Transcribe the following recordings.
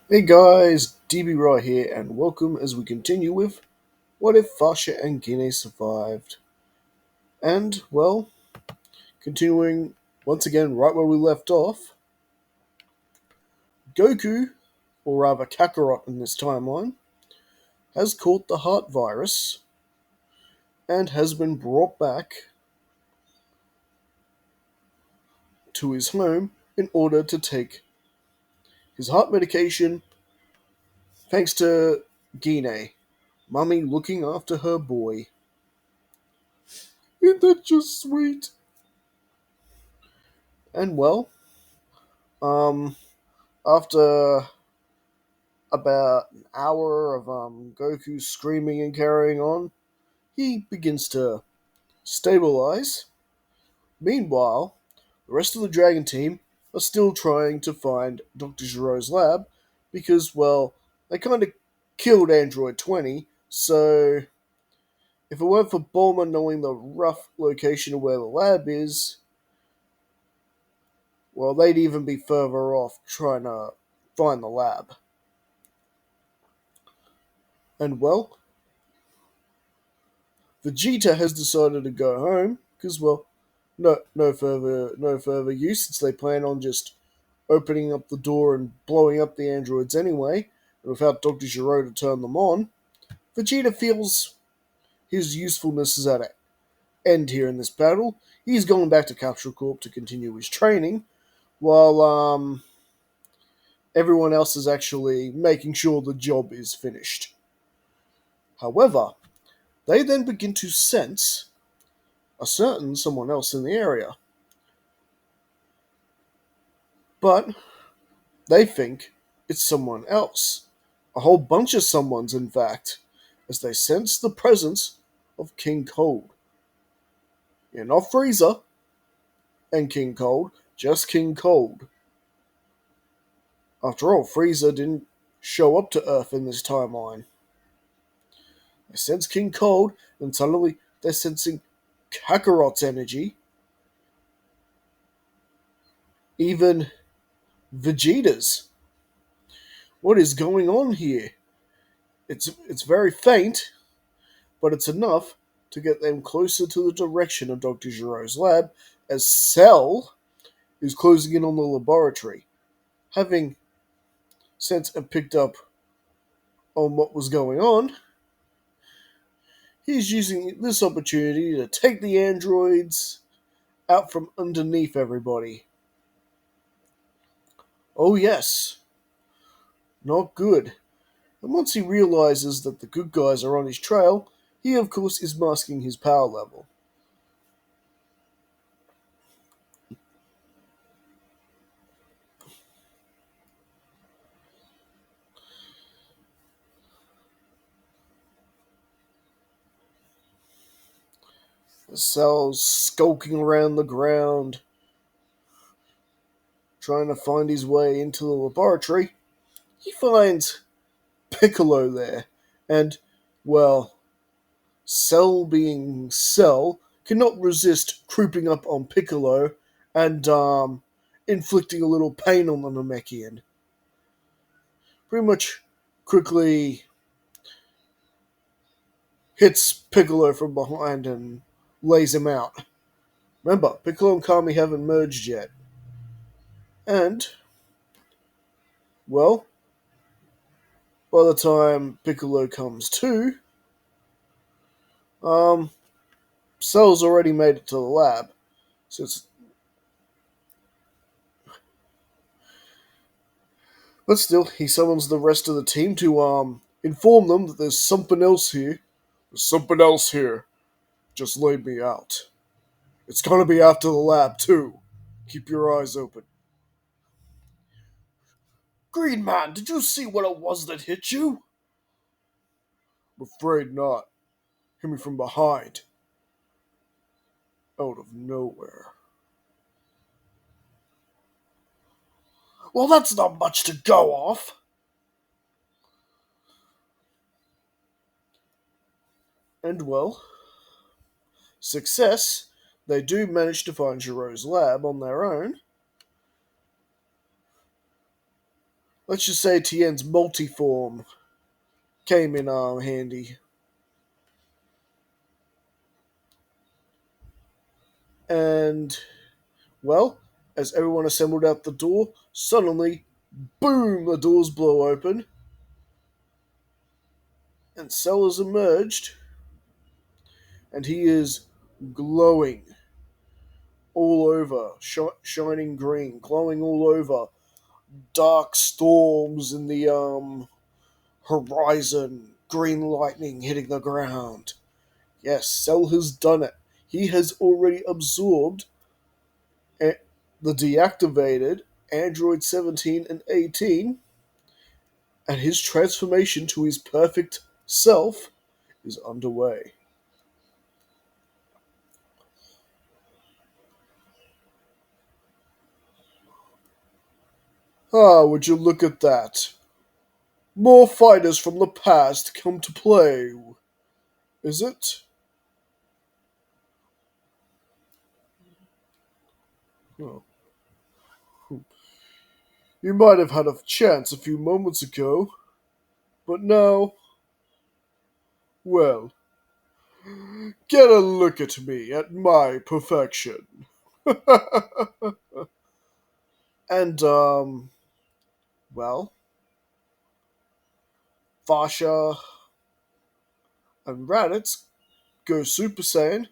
Hey guys, DB Raw here, and welcome as we continue with What If Fasha and Gine Survived? And, well, continuing once again right where we left off, Goku, or rather Kakarot in this timeline, has caught the heart virus and has been brought back to his home in order to take his heart medication thanks to Gine, Mummy looking after her boy. Isn't that just sweet? And well, um, after about an hour of Goku screaming and carrying on, he begins to stabilize. Meanwhile, the rest of the Dragon team are still trying to find Dr. Giro's lab because, well, they kind of killed Android 20, so if it weren't for Bulma knowing the rough location of where the lab is, well, they'd even be further off trying to find the lab. And, well, Vegeta has decided to go home because, well, no further use since they plan on just opening up the door and blowing up the androids anyway, and without Dr. Gero to turn them on. Vegeta feels his usefulness is at an end here in this battle. He's going back to Capsule Corp to continue his training, while everyone else is actually making sure the job is finished. However, they then begin to sense a certain someone else in the area. But they think it's someone else. A whole bunch of someones, in fact, as they sense the presence of King Cold. Yeah, not Frieza and King Cold, just King Cold. After all, Frieza didn't show up to Earth in this timeline. They sense King Cold, and suddenly they're sensing Kakarot's energy, even Vegeta's. What is going on here? It's very faint, but it's enough to get them closer to the direction of Dr. Giro's lab as Cell is closing in on the laboratory. Having sensed and picked up on what was going on, he's using this opportunity to take the androids out from underneath everybody. Oh, yes, not good. And once he realizes that the good guys are on his trail, he of course is masking his power level. The Cell's skulking around the ground, trying to find his way into the laboratory. He finds Piccolo there, and, well, Cell being Cell, cannot resist creeping up on Piccolo and inflicting a little pain on the Namekian. Pretty much quickly hits Piccolo from behind and lays him out. Remember, Piccolo and Kami haven't merged yet. And, well, by the time Piccolo comes to, um, Cell's already made it to the lab. So it's, but still, he summons the rest of the team to inform them that there's something else here. There's something else here. Just laid me out. It's gonna be after the lab too. Keep your eyes open. Green Man, did you see what it was that hit you? I'm afraid not. Hit me from behind. Out of nowhere. Well, that's not much to go off. And well, success. They do manage to find Giro's lab on their own. let's just say Tien's multiform came in handy. And, well, as everyone assembled out the door, suddenly, boom, the doors blow open, and Sellers emerged, and he is glowing all over, shining green, glowing all over, dark storms in the horizon, green lightning hitting the ground. Yes, Cell has done it. He has already absorbed the deactivated Android 17 and 18, and his transformation to his perfect self is underway. Ah, would you look at that? More fighters from the past come to play. Is it? Oh. You might have had a chance a few moments ago, but now, well, get a look at me, at my perfection. And, well, Fasha and Raditz go Super Saiyan.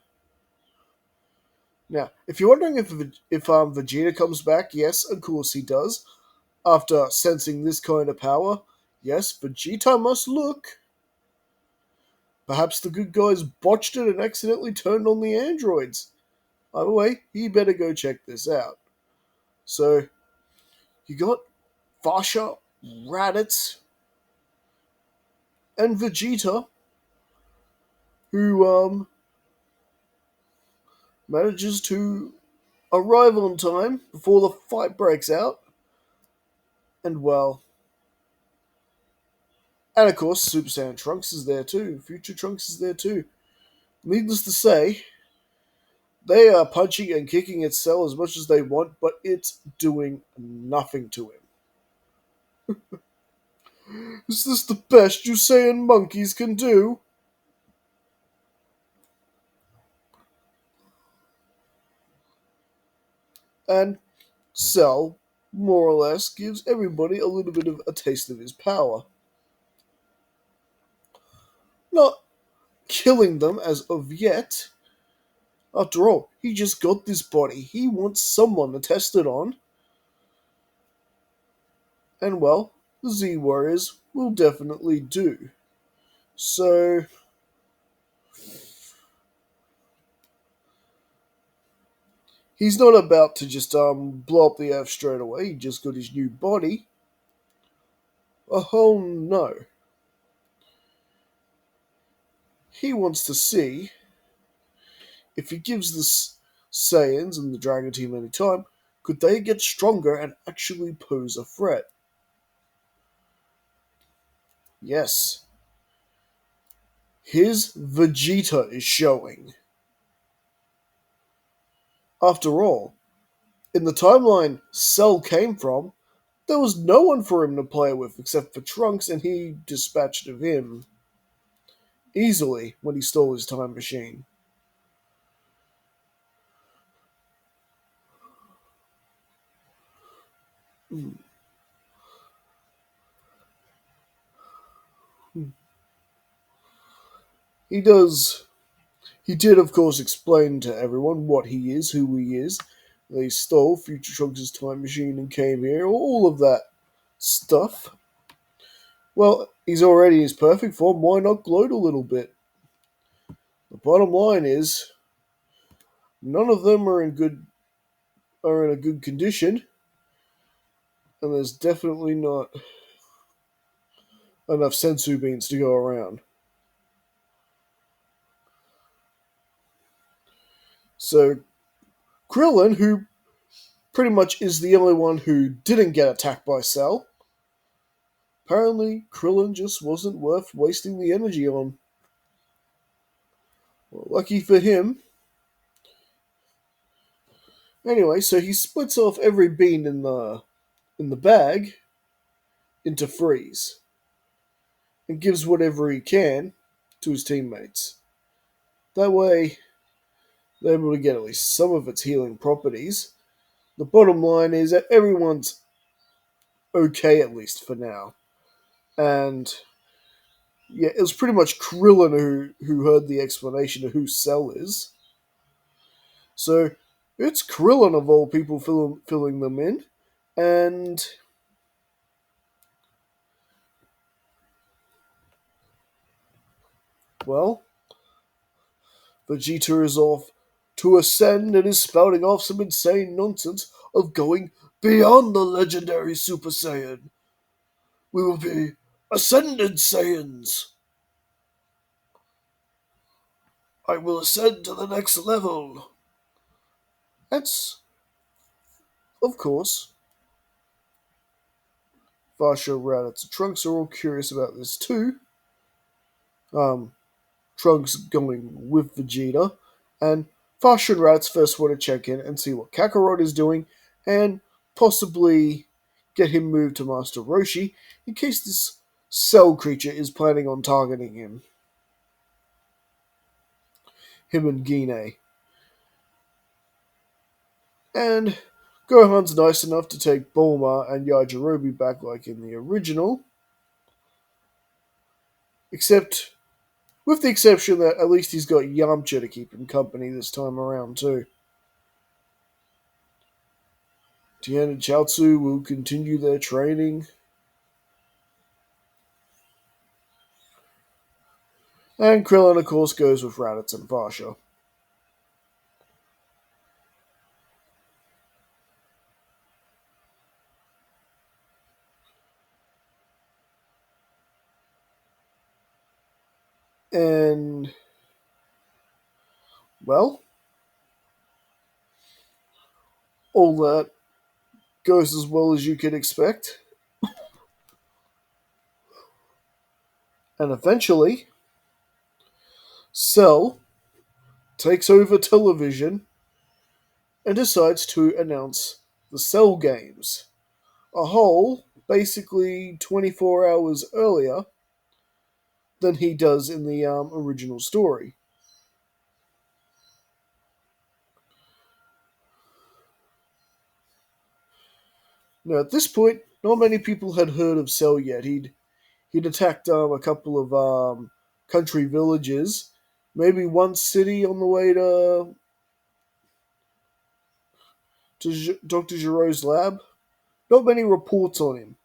Now, if you're wondering if Vegeta comes back, yes, of course he does. After sensing this kind of power, yes, Vegeta must look. Perhaps the good guys botched it and accidentally turned on the androids. Either way, he better go check this out. So, you got Fasha, Raditz, and Vegeta, who manages to arrive on time before the fight breaks out. And well, and of course, Super Saiyan Trunks is there too. Future Trunks is there too. Needless to say, they are punching and kicking its cell as much as they want, but it's doing nothing to him. Is this the best you Saiyan monkeys can do? And Cell, more or less, gives everybody a little bit of a taste of his power. Not killing them as of yet. After all, he just got this body. He wants someone to test it on. And well, the Z Warriors will definitely do. So, he's not about to just blow up the Earth straight away. He just got his new body. Oh no. He wants to see if he gives the Saiyans and the Dragon Team any time, could they get stronger and actually pose a threat? Yes, his Vegeta is showing. After all, in the timeline Cell came from, there was no one for him to play with except for Trunks, and he dispatched of him easily when he stole his time machine. He does. He did, of course, explain to everyone what he is, who he is. They stole Future Trunks' time machine and came here, all of that stuff. Well, he's already in his perfect form. Why not gloat a little bit? The bottom line is, none of them are in a good condition, and there's definitely not enough sensu beans to go around. So Krillin, who pretty much is the only one who didn't get attacked by Cell, apparently Krillin just wasn't worth wasting the energy on. Well, lucky for him. Anyway, so he splits off every bean in the bag, into freeze and gives whatever he can to his teammates. That way, they're able to get at least some of its healing properties. The bottom line is that everyone's okay, at least for now. And yeah, it was pretty much Krillin who heard the explanation of who Cell is. So it's Krillin of all people filling them in. And, well, Vegeta is off to ascend and is spouting off some insane nonsense of going beyond the legendary Super Saiyan. We will be Ascended Saiyans. I will ascend to the next level. That's, of course, Fasha, Raditz, and Trunks are all curious about this too. Um, Trunks going with Vegeta, and Fasha and Raditz first want to check in and see what Kakarot is doing, and possibly get him moved to Master Roshi in case this cell creature is planning on targeting him. Him and Gine. And Gohan's nice enough to take Bulma and Yajirobe back like in the original, except with the exception that at least he's got Yamcha to keep him company this time around too. Tien and Chaozu will continue their training. And Krillin, of course, goes with Raditz and Fasha. And, well, all that goes as well as you could expect. And eventually, Cell takes over television and decides to announce the Cell Games. A whole, basically 24 hours earlier than he does in the original story. Now, at this point, not many people had heard of Cell yet. He'd attacked a couple of country villages, maybe one city on the way to Dr. Giro's lab. Not many reports on him,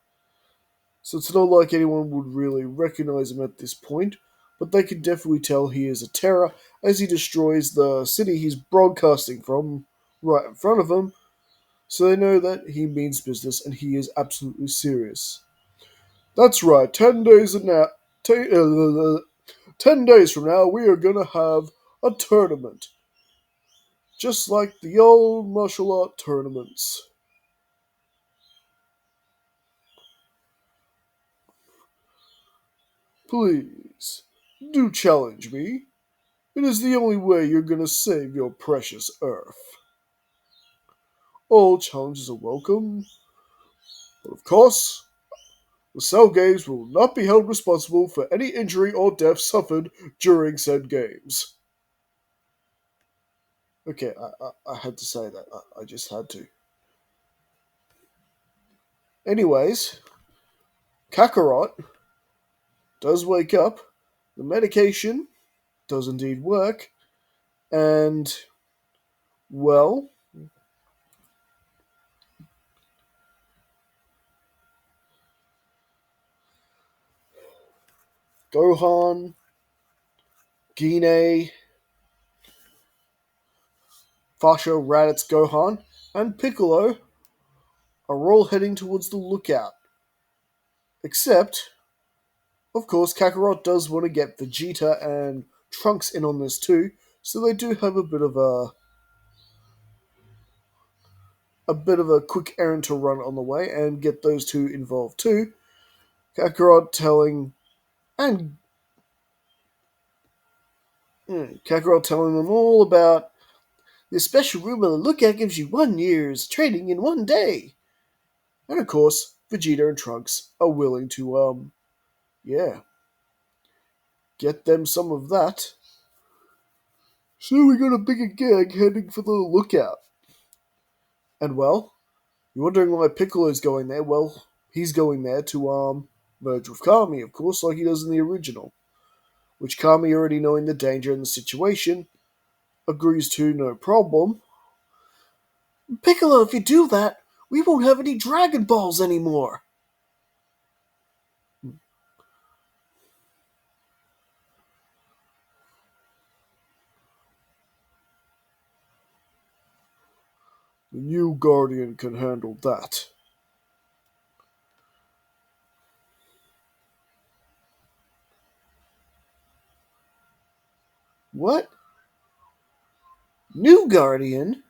so it's not like anyone would really recognize him at this point, but they can definitely tell he is a terror as he destroys the city he's broadcasting from right in front of them, so they know that he means business and he is absolutely serious. That's right, 10 days and now. 10 days from now, we are going to have a tournament. Just like the old martial art tournaments. Please, do challenge me. It is the only way you're going to save your precious Earth. All challenges are welcome, but of course, the Cell Games will not be held responsible for any injury or death suffered during said games. Okay, I had to say that. I just had to. Anyways, Kakarot does wake up. The medication does indeed work. And, well, Gohan, Gine, Fasha, Raditz, Gohan, and Piccolo are all heading towards the lookout. Except, of course, Kakarot does want to get Vegeta and Trunks in on this too, so they do have a bit of a quick errand to run on the way and get those two involved too. Kakarot telling and Kakarot telling them all about this special room on the lookout gives you 1 year's training in 1 day. And of course, Vegeta and Trunks are willing to, yeah, get them some of that. So we got a bigger gang heading for the lookout. And well, you're wondering why Piccolo's going there? Well, he's going there to, merge with Kami, of course, like he does in the original. Which Kami, already knowing the danger in the situation, agrees to no problem. Piccolo, if you do that, we won't have any Dragon Balls anymore. The new Guardian can handle that. What? New Guardian?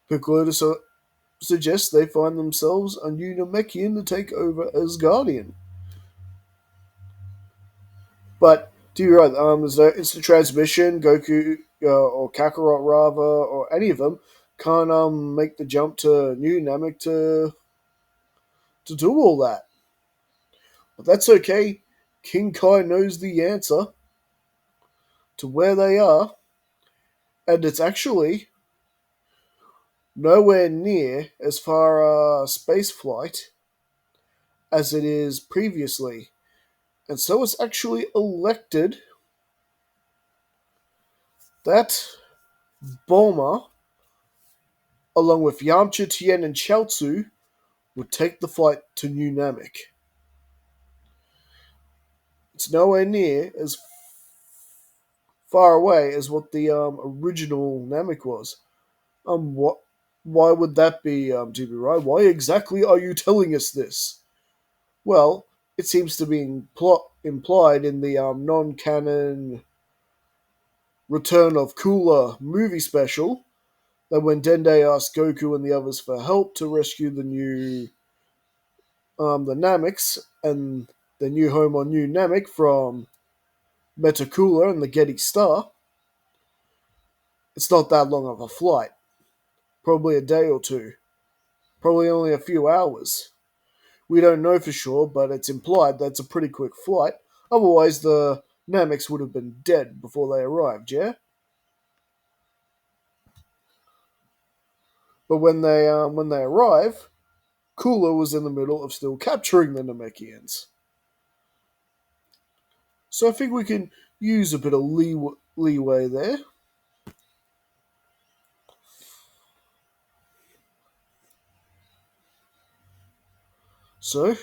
Piccolo suggests they find themselves a new Namekian to take over as Guardian. But do you right? There's no instant transmission. Goku or Kakarot rather, or any of them can't make the jump to New Namek to do all that. But that's okay. King Kai knows the answer to where they are, and it's actually nowhere near as far space flight as it is previously. And so it's actually elected that Bulma, along with Yamcha, Tien, and Chaozu, would take the flight to New Namek. It's nowhere near as far away as what the original Namek was. What? Why would that be, TB? Why exactly are you telling us this? Well, it seems to be implied in the non-canon Return of Cooler movie special that when Dende asked Goku and the others for help to rescue the Nameks and their new home on New Namek from Metacooler and the Getty Star, it's not that long of a flight. Probably a day or two. Probably only a few hours. We don't know for sure, but it's implied that it's a pretty quick flight. Otherwise, the Nameks would have been dead before they arrived, yeah? But when they arrive, Cooler was in the middle of still capturing the Namekians. So I think we can use a bit of leeway there. So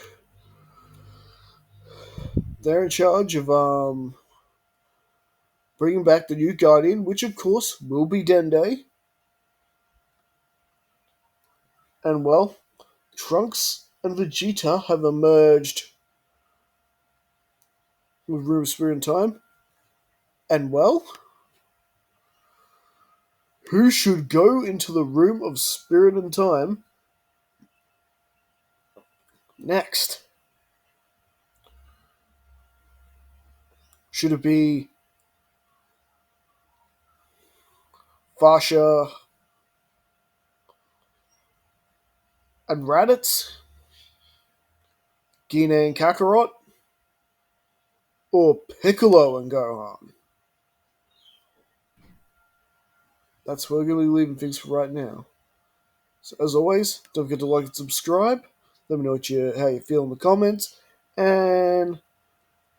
they're in charge of bringing back the new Guardian, which of course will be Dende. And well, Trunks and Vegeta have emerged with Room Spirit and Time. And well, who should go into the Room of Spirit and Time next? Should it be Fasha and Raditz? Gine and Kakarot? Or Piccolo and Gohan? That's where we're going to be leaving things for right now. So as always, don't forget to like and subscribe. Let me know how you feel in the comments. And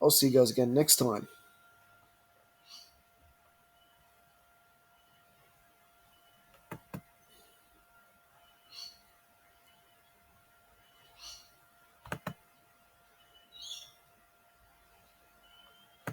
I'll see you guys again next time.